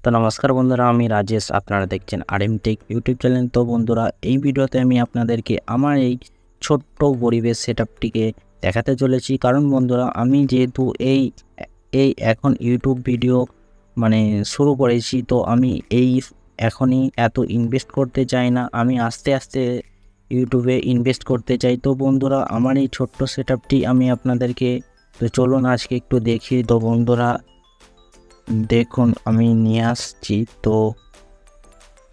তো নমস্কার বন্ধুরা, আমি রাজেশ। আপনারা দেখছেন আরএম টেক ইউটিউব চ্যানেল। তো বন্ধুরা, এই ভিডিওতে আমি আপনাদেরকে আমার এই ছোট্ট পরিবেশ সেটআপটিকে দেখাতে চলেছি। কারণ বন্ধুরা, আমি যেহেতু এই এই এখন ইউটিউব ভিডিও শুরু করেছি, তো আমি এখনই এত ইনভেস্ট করতে চাই না। আমি আস্তে আস্তে ইউটিউবে ইনভেস্ট করতে চাই। তো বন্ধুরা, আমার এই ছোট্ট সেটআপটি আমি আপনাদেরকে, তো চলুন আজকে একটু দেখি। তো বন্ধুরা দেখুন, আমি নিয়ে আসছি। তো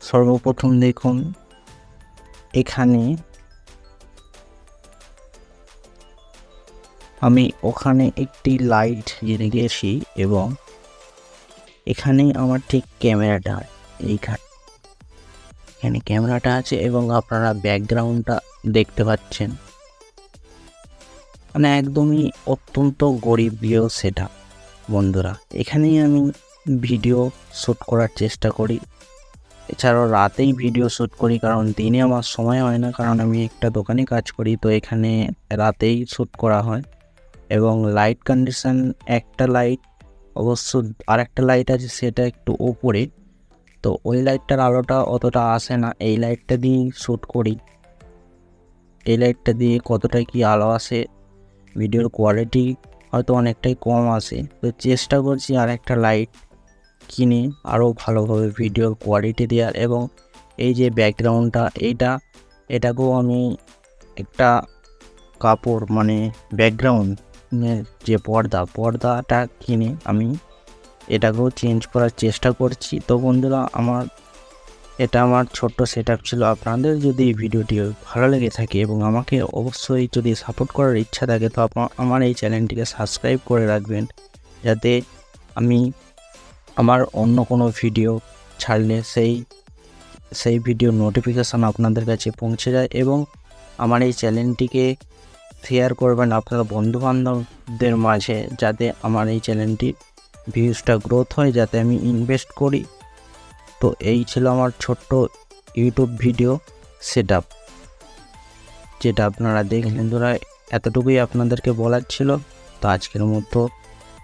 সর্বপ্রথম দেখুন, এখানে আমি ওখানে একটি লাইট জেনে গেছি এবং এখানে আমার ঠিক ক্যামেরাটা, এখানে ক্যামেরাটা আছে এবং আপনারা ব্যাকগ্রাউন্ডটা দেখতে পাচ্ছেন। একদমই অত্যন্ত গরিবীয় সেটআপ বন্ধুরা। এখানেই আমি ভিডিও শ্যুট করার চেষ্টা করি। এছাড়াও রাতেই ভিডিও শ্যুট করি, কারণ দিনে আমার সময় হয় না, কারণ আমি একটা দোকানে কাজ করি। তো এখানে রাতেই শ্যুট করা হয় এবং লাইট কন্ডিশন, একটা লাইট অবশ্য, আর একটা লাইট আছে সেটা একটু ওপরে, তো ওই লাইটটার আলোটা অতটা আসে না। এই লাইটটা দিয়েই শ্যুট করি। এই লাইটটা দিয়ে কতটা কি আলো আসে, ভিডিওর কোয়ালিটি হয়তো অনেকটাই কম আসে। তো চেষ্টা করছি আর একটা লাইট কিনে আরও ভালোভাবে ভিডিওর কোয়ালিটি দেওয়ার। এবং এই যে ব্যাকগ্রাউন্ডটা, এটাকেও আমি একটা কাপড়, ব্যাকগ্রাউন্ডের যে পর্দাটা কিনে আমি এটাকেও চেঞ্জ করার চেষ্টা করছি। তো বন্ধুরা, এটা আমার ছোট্ট সেটআপ ছিল। আপনাদের যদি ভিডিওটি ভালো লেগে থাকে এবং আমাকে অবশ্যই যদি সাপোর্ট করার ইচ্ছা থাকে, তো আমার এই চ্যানেলটিকে সাবস্ক্রাইব করে রাখবেন, যাতে আমি আমার অন্য কোনো ভিডিও ছাড়লে সেই ভিডিওর নোটিফিকেশান আপনাদের কাছে পৌঁছে যায়। এবং আমার এই চ্যানেলটিকে শেয়ার করবেন আপনার বন্ধুবান্ধবদের মাঝে, যাতে আমার এই চ্যানেলটির ভিউজটা গ্রোথ হয়, যাতে আমি ইনভেস্ট করি। তো এই ছিল আমার ছোট্ট ইউটিউব ভিডিও সেটআপ, যেটা আপনারা দেখলেন। বন্ধুরা, এতটুকুই আপনাদেরকে বলার ছিল। তো আজকের মতো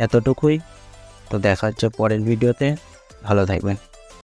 এতটুকুই। তো দেখা হচ্ছে পরের ভিডিওতে। ভালো থাকবেন।